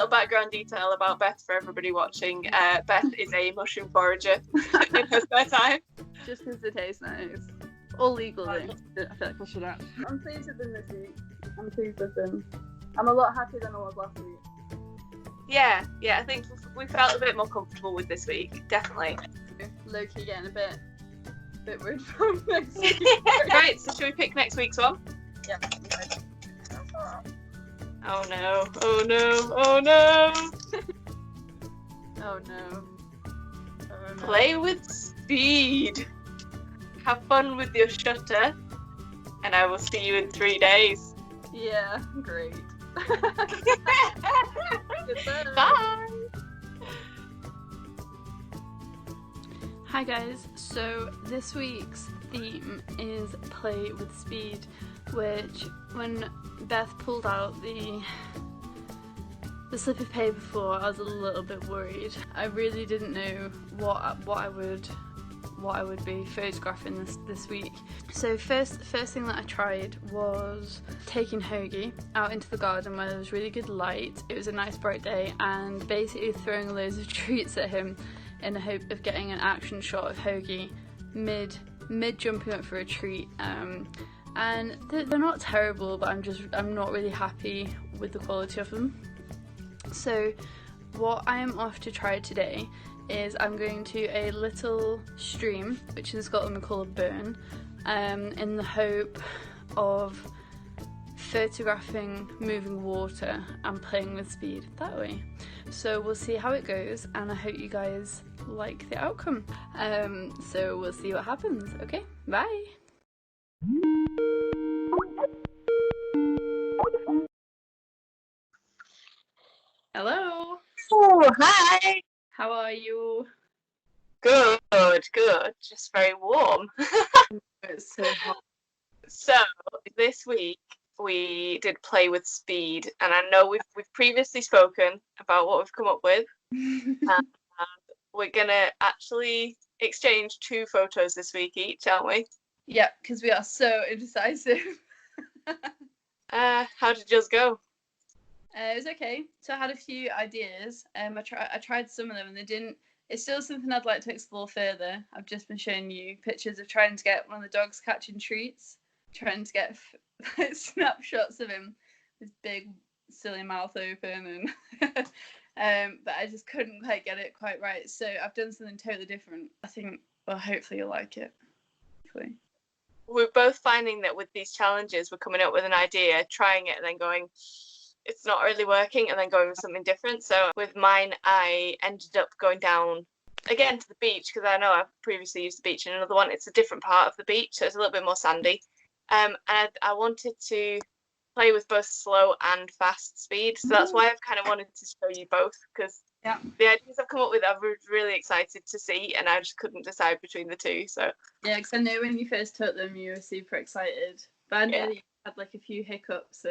little background detail about Beth for everybody watching. Beth is a mushroom forager in her spare time. Just because they taste nice. All legal though. I feel like I should add. I'm pleased with them this week. I'm pleased with them. I'm a lot happier than I was last week. Yeah, I think we felt a bit more comfortable with this week, definitely. Low-key getting a bit worried from next week. Right, so should we pick next week's one? Yeah. Oh no, oh no, oh no! Oh no. Play with speed. Have fun with your shutter, and I will see you in 3 days. Yeah, great. Bye! Hi guys, so this week's theme is play with speed, which when Beth pulled out the slip of paper for, I was a little bit worried. I really didn't know what I would be photographing this week. So first thing that I tried was taking Hoagie out into the garden where there was really good light. It was a nice bright day, and basically throwing loads of treats at him in the hope of getting an action shot of Hoagie mid jumping up for a treat. And they're not terrible, but I'm not really happy with the quality of them. So what I am off to try today is I'm going to a little stream, which in Scotland we call a burn, in the hope of photographing moving water and playing with speed that way. So we'll see how it goes, and I hope you guys like the outcome. So we'll see what happens. Okay, bye! Hello! Oh, hi! How are you? Good. Just very warm. It's so hot. So this week we did play with speed, and I know we've previously spoken about what we've come up with. And we're gonna actually exchange 2 photos this week each, aren't we? Yeah, because we are so indecisive. How did yours go? It was okay. So I had a few ideas. I tried some of them and they didn't. It's still something I'd like to explore further. I've just been showing you pictures of trying to get one of the dogs catching treats, trying to get snapshots of him with big silly mouth open, and but I just couldn't quite get it quite right. So I've done something totally different. I think, well, hopefully you'll like it. Hopefully. We're both finding that with these challenges, we're coming up with an idea, trying it, and then going, it's not really working, and then going with something different. So with mine, I ended up going down again to the beach, because I know I've previously used the beach in another one. It's a different part of the beach, so it's a little bit more sandy. And I wanted to play with both slow and fast speed, so that's why I've kind of wanted to show you both, because yeah, the ideas I've come up with, I'm really excited to see, and I just couldn't decide between the 2. So yeah, because I know when you first took them, you were super excited, but I know that you had like a few hiccups.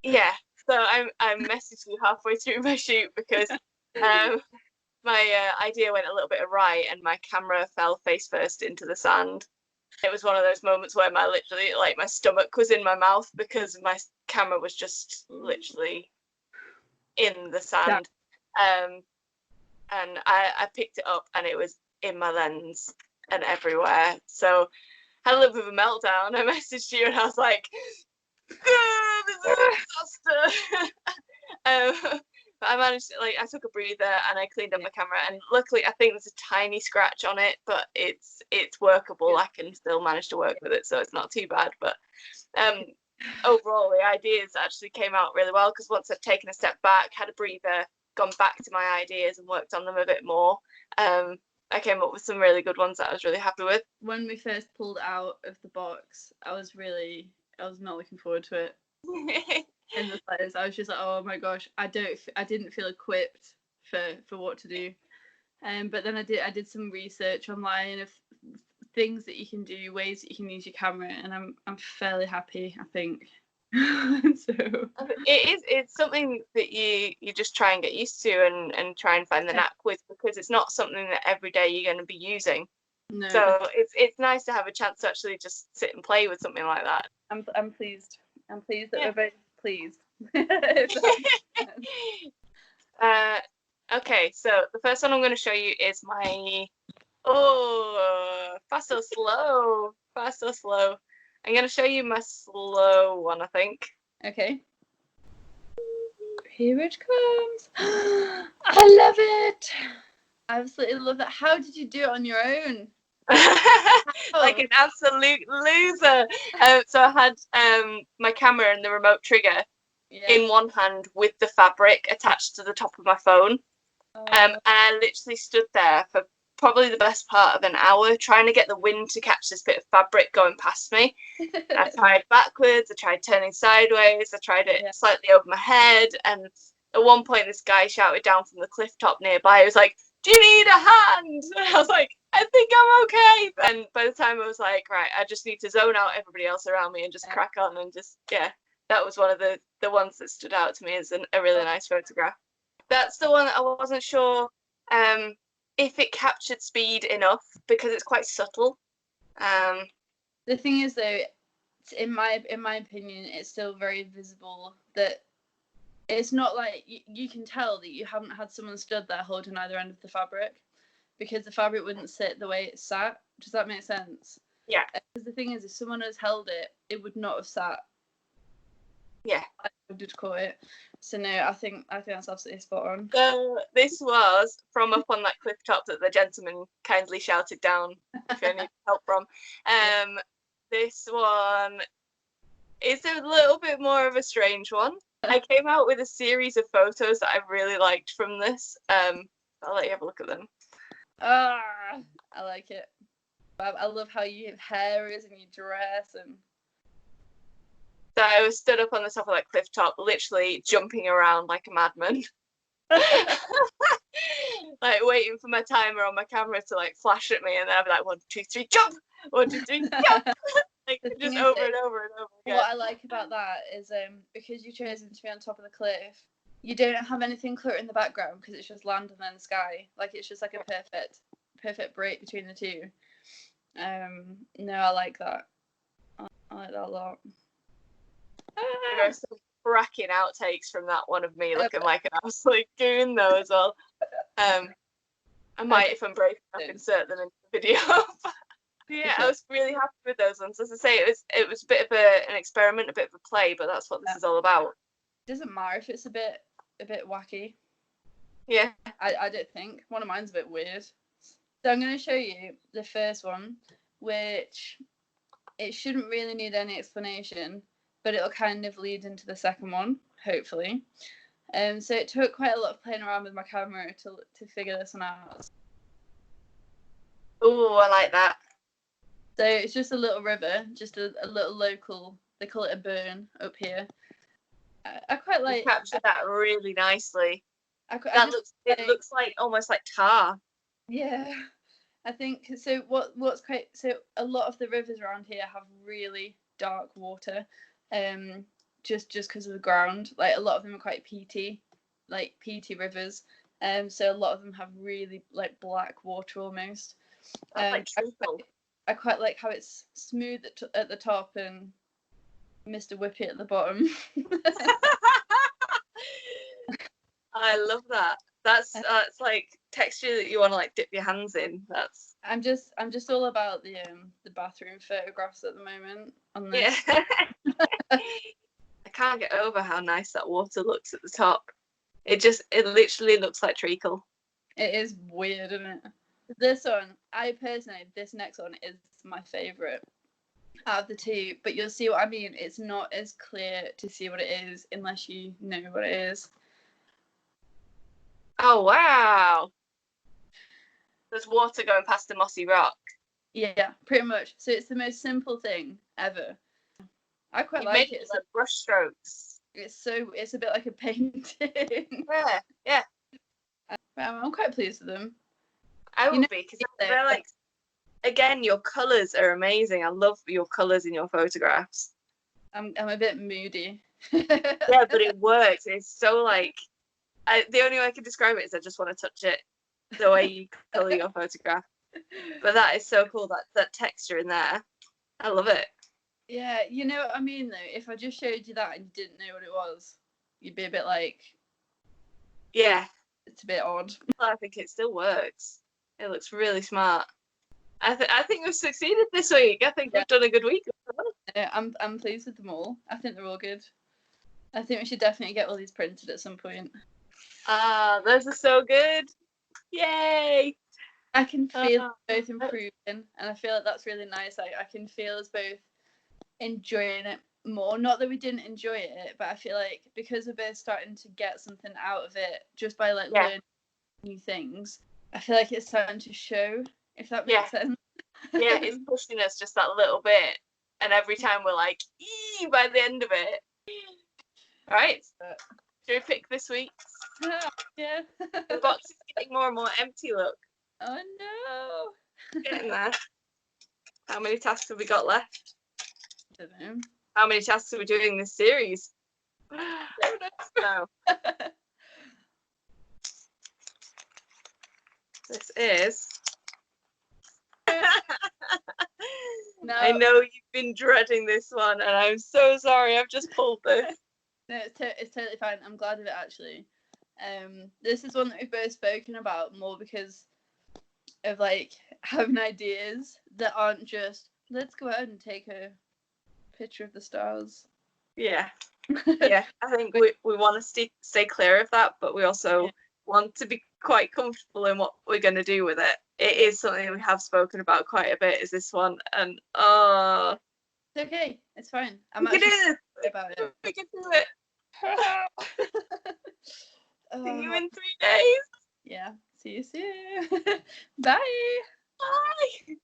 Yeah, so I messaged you halfway through my shoot because my idea went a little bit awry and my camera fell face first into the sand. It was one of those moments where my stomach was in my mouth because my camera was just literally in the sand. And I picked it up and it was in my lens and everywhere. So I had a little bit of a meltdown. I messaged you and I was like, this is a disaster. But I managed to, I took a breather and I cleaned up my camera, and luckily I think there's a tiny scratch on it, but it's workable. I can still manage to work with it, so it's not too bad. But overall the ideas actually came out really well, because once I've taken a step back, had a breather, gone back to my ideas and worked on them a bit more, I came up with some really good ones that I was really happy with. When we first pulled out of the box, I was not looking forward to it. In the players, I was just like, oh my gosh, I didn't feel equipped for what to do. But then I did some research online of things that you can do, ways that you can use your camera, and I'm fairly happy, I think. So it's something that you just try and get used to and try and find the knack with, because it's not something that every day you're going to be using. No. So it's nice to have a chance to actually just sit and play with something like that. I'm pleased. I'm pleased that we're both pleased. Okay, so the first one I'm going to show you is my fast or slow. I'm going to show you my slow one, I think. Okay. Here it comes. I love it. I absolutely love that. How did you do it on your own? Like an absolute loser. So I had my camera and the remote trigger in one hand with the fabric attached to the top of my phone. And I literally stood there for probably the best part of an hour trying to get the wind to catch this bit of fabric going past me. I tried backwards, I tried turning sideways, I tried it slightly over my head, and at one point this guy shouted down from the cliff top nearby. He was like, "Do you need a hand?" And I was like, "I think I'm okay." And by the time I was like, right, I just need to zone out everybody else around me and just crack on and just, that was one of the ones that stood out to me as a really nice photograph. That's the one that I wasn't sure if it captured speed enough because it's quite subtle. The thing is, though, in my opinion, it's still very visible that it's not like you can tell that you haven't had someone stood there holding either end of the fabric, because the fabric wouldn't sit the way it sat. Does that make sense? Yeah. Because the thing is, if someone has held it, it would not have sat. Yeah. I would call it. So no, I think that's absolutely spot on. So this was from up on that cliff top that the gentleman kindly shouted down if you need help from. This one is a little bit more of a strange one. I came out with a series of photos that I really liked from this. I'll let you have a look at them. I like it. I love how your hair is and your dress and. So I was stood up on the top of that cliff top, literally jumping around like a madman. Like waiting for my timer on my camera to like flash at me, and then I'd be like, 1, 2, 3, jump! 1, 2, 3, jump! Like just over and over and over again. What I like about that is because you've chosen to be on top of the cliff, you don't have anything clutter in the background because it's just land and then sky. Like it's just like a perfect break between the two. No, I like that. I like that a lot. There are some cracking outtakes from that one of me looking like an absolute goon though as well. I might, if I'm brave enough, insert them in the video. Yeah, I was really happy with those ones. As I say, it was a bit of an experiment, a bit of a play, but that's what this is all about. It doesn't matter if it's a bit wacky. Yeah. I don't think. One of mine's a bit weird. So I'm going to show you the first one, which it shouldn't really need any explanation, but it'll kind of lead into the second one, hopefully. So it took quite a lot of playing around with my camera to figure this one out. Oh, I like that. So it's just a little river, just a little local. They call it a burn up here. I quite like. You captured that really nicely. It looks like almost like tar. Yeah, I think so. What's quite so a lot of the rivers around here have really dark water, just because of the ground. Like a lot of them are quite peaty, like peaty rivers. So a lot of them have really like black water almost. Like I quite like how it's smooth at the top and Mr. Whippy at the bottom. I love that. That's like texture that you want to like dip your hands in. I'm just all about the bathroom photographs at the moment on this. Yeah. I can't get over how nice that water looks at the top. It literally looks like treacle. It is weird, isn't it? This one, this next one is my favourite out of the two, but you'll see what I mean. It's not as clear to see what it is unless you know what it is. Oh, wow. There's water going past the mossy rock. Yeah, pretty much. So it's the most simple thing ever. I quite like it. It's like brush strokes. It's a bit like a painting. Yeah. I'm quite pleased with them. I would be, because they're like, again, your colours are amazing. I love your colours in your photographs. I'm a bit moody. Yeah, but it works. It's so like, the only way I can describe it is I just want to touch it, the way you colour your photograph. But that is so cool, that texture in there. I love it. Yeah, you know what I mean though? If I just showed you that and you didn't know what it was, you'd be a bit like, yeah, it's a bit odd. I think it still works. It looks really smart. I think we've succeeded this week. I think we've done a good week. I'm pleased with them all. I think they're all good. I think we should definitely get all these printed at some point. Those are so good. Yay! I can feel both improving, and I feel like that's really nice. I can feel us both enjoying it more. Not that we didn't enjoy it, but I feel like because we're both starting to get something out of it just by like learning new things, I feel like it's starting to show, if that makes sense. Yeah, it's pushing us just that little bit, and every time we're like, "Ee!" by the end of it. All right, should we pick this week? Yeah. The box is getting more and more empty. Look. Oh no. Getting there. How many tasks have we got left? I don't know. How many tasks are we doing this series? No. This is. No. I know you've been dreading this one, and I'm so sorry. I've just pulled this. No, it's totally fine. I'm glad of it, actually. This is one that we've both spoken about more because of like having ideas that aren't just let's go out and take a picture of the stars. Yeah. Yeah, I think we want to stay clear of that, but we also want to be quite comfortable in what we're going to do with it. It is something we have spoken about quite a bit, is this one, and it's okay, it's fine. We can do it. See you in 3 days. Yeah, see you soon. Bye. Bye.